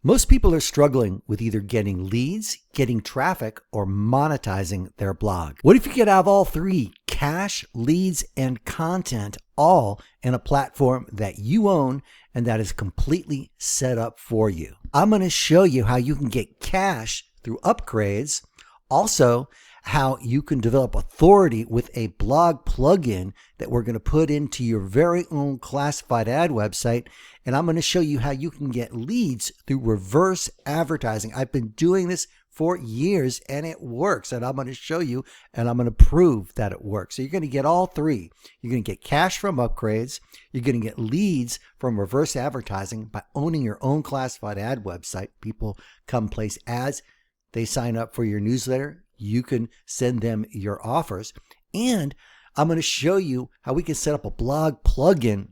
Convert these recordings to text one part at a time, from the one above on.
Most people are struggling with either getting leads, getting traffic, or monetizing their blog. What if you could have all three, cash, leads, and content, all in a platform that you own and that is completely set up for you? I'm going to show you how you can get cash through upgrades, also how you can develop authority with a blog plugin that we're going to put into your very own classified ad website. And I'm going to show you how you can get leads through reverse advertising. I've been doing this for years and it works. And I'm going to show you and I'm going to prove that it works. So you're going to get all three. You're going to get cash from upgrades. You're going to get leads from reverse advertising by owning your own classified ad website. People come place ads. They sign up for your newsletter. You can send them your offers. And I'm going to show you how we can set up a blog plugin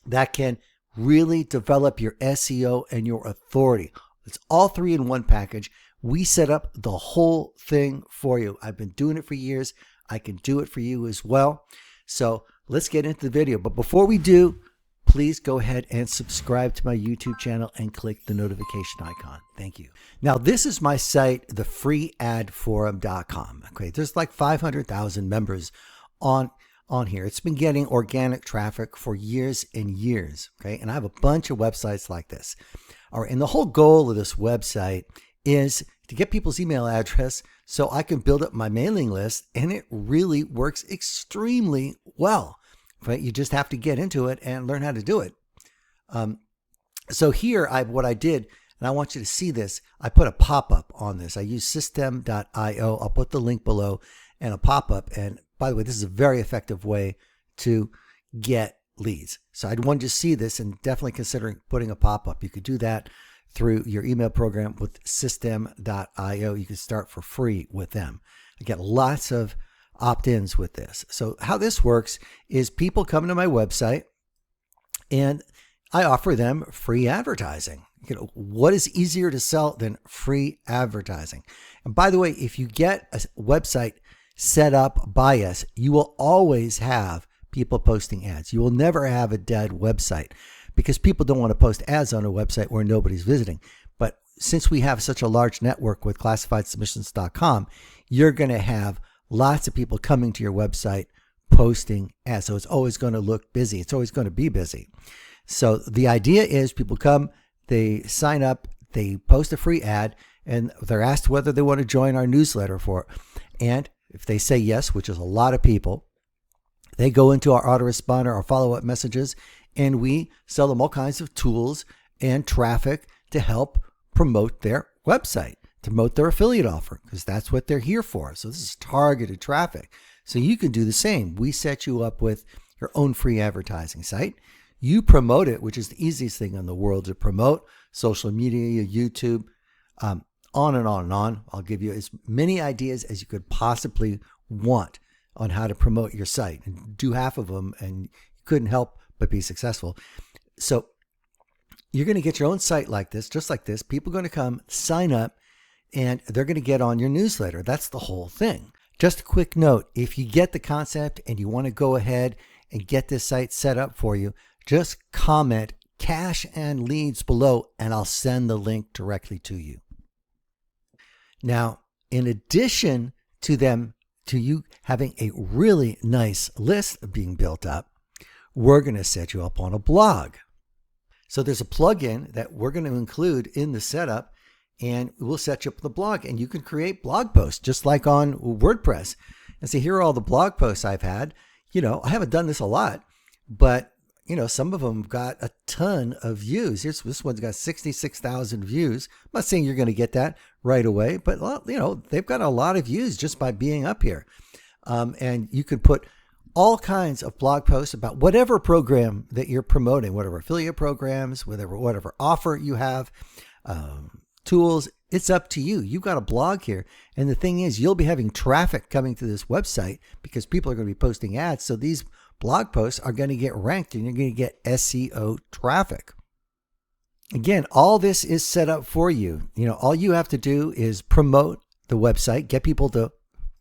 that can really develop your SEO and your authority. It's all three in one package. We set up the whole thing for you. I've been doing it for years. I can do it for you as well. So let's get into the video. But before we do, please go ahead and subscribe to my YouTube channel and click the notification icon. Thank you. Now, this is my site, thefreeadforum.com. Okay, there's like 500,000 members on here. It's been getting organic traffic for years and years. Okay, and I have a bunch of websites like this. All right, and the whole goal of this website is to get people's email address so I can build up my mailing list, and it really works extremely well. Right? You just have to get into it and learn how to do it. So here, what I did, and I want you to see this, I put a pop-up on this. I use system.io. I'll put the link below and a pop-up. And by the way, this is a very effective way to get leads. So I'd want you to see this and definitely considering putting a pop-up. You could do that through your email program with system.io. You can start for free with them. I get lots of opt-ins with this. So how this works is people come to my website and I offer them free advertising. You know, what is easier to sell than free advertising? And by the way, if you get a website set up by us, you will always have people posting ads. You will never have a dead website because people don't want to post ads on a website where nobody's visiting. But since we have such a large network with classifiedsubmissions.com, you're going to have lots of people coming to your website posting ads. So it's always going to look busy. It's always going to be busy. So the idea is people come, they sign up, they post a free ad, and they're asked whether they want to join our newsletter for it. And if they say yes, which is a lot of people, they go into our autoresponder or follow-up messages, and we sell them all kinds of tools and traffic to help promote their website, to promote their affiliate offer, because that's what they're here for. So this is targeted traffic. So you can do the same. We set you up with your own free advertising site. You promote it, which is the easiest thing in the world to promote. Social media, YouTube, on and on and on. I'll give you as many ideas as you could possibly want on how to promote your site, and do half of them and you couldn't help but be successful. So you're going to get your own site like this, just like this. People are going to come sign up and they're going to get on your newsletter. That's the whole thing. Just a quick note, if you get the concept and you want to go ahead and get this site set up for you, just comment cash and leads below and I'll send the link directly to you. Now, in addition to you having a really nice list being built up, we're going to set you up on a blog. So there's a plugin that we're going to include in the setup, and we'll set you up with a blog, and you can create blog posts just like on WordPress. And see, here are all the blog posts I've had. You know, I haven't done this a lot, but you know, some of them got a ton of views. This one's got 66,000 views. I'm not saying you're going to get that right away, but you know, they've got a lot of views just by being up here. And you could put all kinds of blog posts about whatever program that you're promoting, whatever affiliate programs, whatever offer you have, tools. It's up to you. You've got a blog here. And the thing is, you'll be having traffic coming to this website because people are going to be posting ads. So these blog posts are going to get ranked and you're going to get SEO traffic. Again, all this is set up for you. You know, all you have to do is promote the website, get people to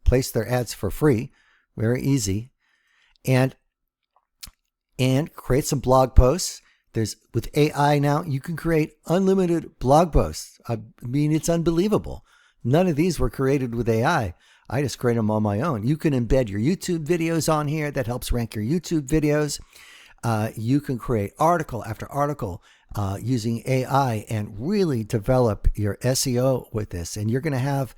place their ads for free. Very easy. And create some blog posts with AI now, you can create unlimited blog posts. I mean, it's unbelievable. None of these were created with AI. I just create them on my own. You can embed your YouTube videos on here. That helps rank your YouTube videos. You can create article after article using AI and really develop your SEO with this. And you're going to have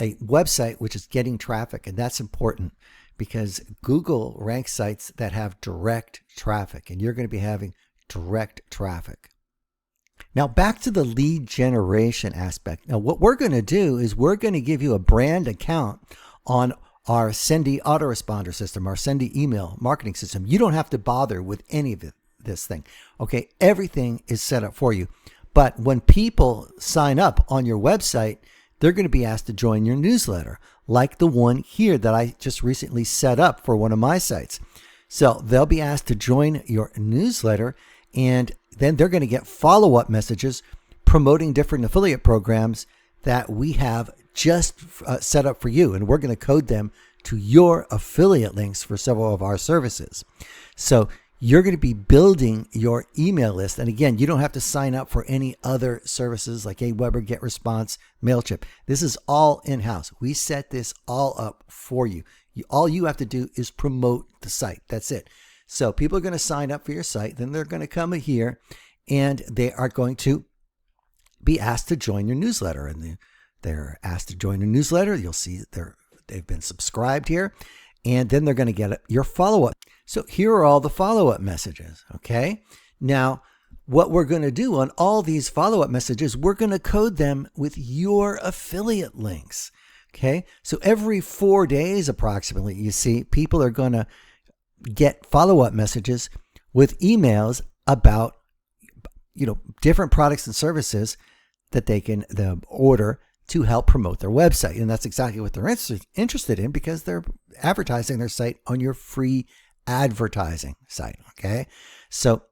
a website which is getting traffic, and that's important because Google ranks sites that have direct traffic, and you're going to be having direct traffic. Now back to the lead generation aspect. Now what we're going to do is we're going to give you a brand account on our Sendy autoresponder system, our Sendy email marketing system. You don't have to bother with any of this thing. Okay, everything is set up for you. But when people sign up on your website, they're going to be asked to join your newsletter, like the one here that I just recently set up for one of my sites. So they'll be asked to join your newsletter, and then they're going to get follow-up messages promoting different affiliate programs that we have just set up for you. And we're going to code them to your affiliate links for several of our services. So you're going to be building your email list. And again, you don't have to sign up for any other services like Aweber, GetResponse, MailChimp. This is all in-house. We set this all up for you. All you have to do is promote the site. That's it. So people are going to sign up for your site. Then they're going to come here and they are going to be asked to join your newsletter. And they're asked to join your newsletter. You'll see they've been subscribed here. And then they're going to get your follow-up. So here are all the follow-up messages, okay? Now, what we're going to do on all these follow-up messages, we're going to code them with your affiliate links, okay? So every 4 days approximately, you see, people are going to get follow-up messages with emails about, different products and services that they can order to help promote their website. And that's exactly what they're interested in because they're advertising their site on your free advertising site. Okay. So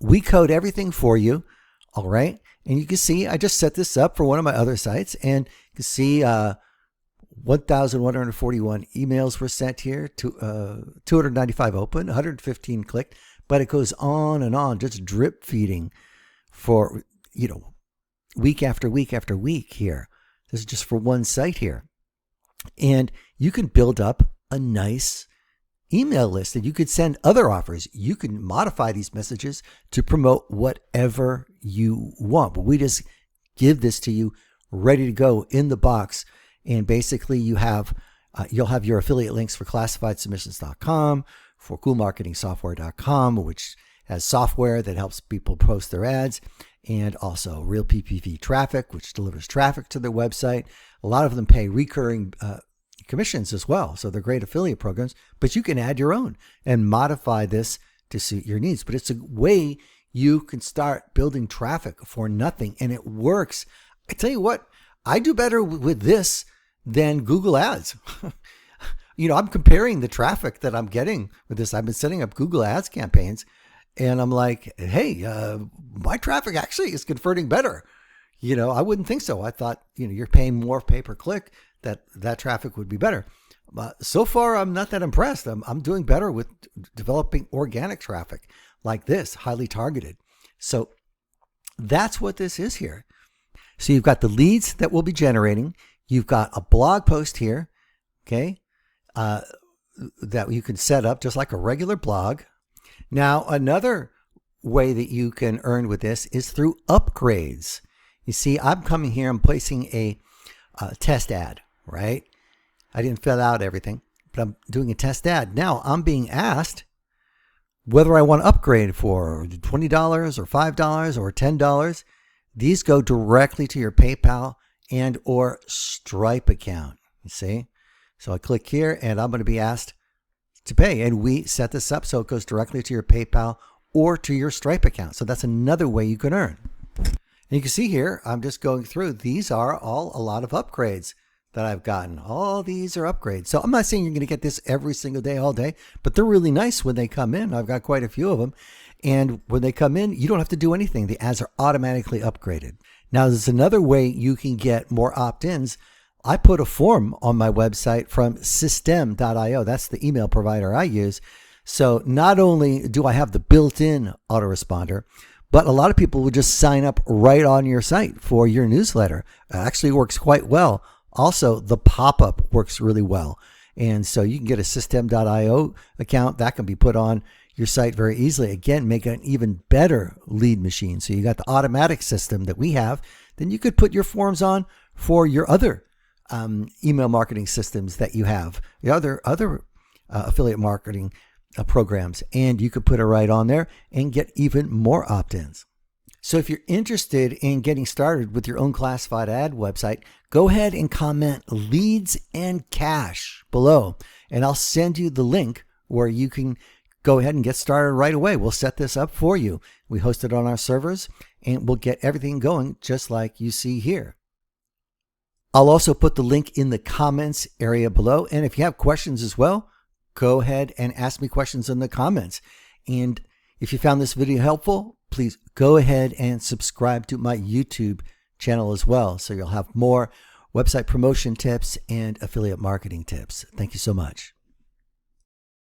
we code everything for you. All right. And you can see, I just set this up for one of my other sites and you can see, 1,141 emails were sent here, 295 open, 115 clicked, but it goes on and on, just drip feeding for, week after week after week here. This is just for one site here. And you can build up a nice email list and you could send other offers. You can modify these messages to promote whatever you want. But we just give this to you ready to go in the box. And basically you'll have your affiliate links for classifiedsubmissions.com, for coolmarketingsoftware.com, which has software that helps people post their ads, and also real PPV traffic, which delivers traffic to their website. A lot of them pay recurring commissions as well. So they're great affiliate programs, but you can add your own and modify this to suit your needs. But it's a way you can start building traffic for nothing, and it works. I tell you what, I do better with this than Google Ads. I'm comparing the traffic that I'm getting with this. I've been setting up Google Ads campaigns and I'm like, hey, my traffic actually is converting better. I wouldn't think so. I thought, you're paying more pay per click, that traffic would be better. But so far, I'm not that impressed. I'm doing better with developing organic traffic like this, highly targeted. So that's what this is here. So you've got the leads that we'll be generating. You've got a blog post here, okay, that you can set up just like a regular blog. Now, another way that you can earn with this is through upgrades. You see, I'm coming here, I'm placing a test ad, right? I didn't fill out everything, but I'm doing a test ad. Now I'm being asked whether I want to upgrade for $20 or $5 or $10. These go directly to your PayPal and or Stripe account, you see? So I click here and I'm going to be asked to pay. And we set this up so it goes directly to your PayPal or to your Stripe account. So that's another way you can earn. And you can see here, I'm just going through. These are all a lot of upgrades that I've gotten. All these are upgrades. So I'm not saying you're going to get this every single day, all day, but they're really nice when they come in. I've got quite a few of them. And when they come in, you don't have to do anything. The ads are automatically upgraded. Now, there's another way you can get more opt-ins. I put a form on my website from system.io. That's the email provider I use. So not only do I have the built-in autoresponder, but a lot of people will just sign up right on your site for your newsletter. It actually works quite well. Also, the pop-up works really well. And so you can get a System.io account that can be put on your site very easily. Again, make an even better lead machine. So you got the automatic system that we have. Then you could put your forms on for your other email marketing systems that you have, the other affiliate marketing programs, and you could put it right on there and get even more opt-ins. So if you're interested in getting started with your own classified ad website, go ahead and comment leads and cash below, and I'll send you the link where you can go ahead and get started right away. We'll set this up for you. We host it on our servers, and we'll get everything going just like you see here. I'll also put the link in the comments area below, and if you have questions as well, go ahead and ask me questions in the comments. And if you found this video helpful, please go ahead and subscribe to my YouTube channel as well, so you'll have more website promotion tips and affiliate marketing tips. Thank you so much.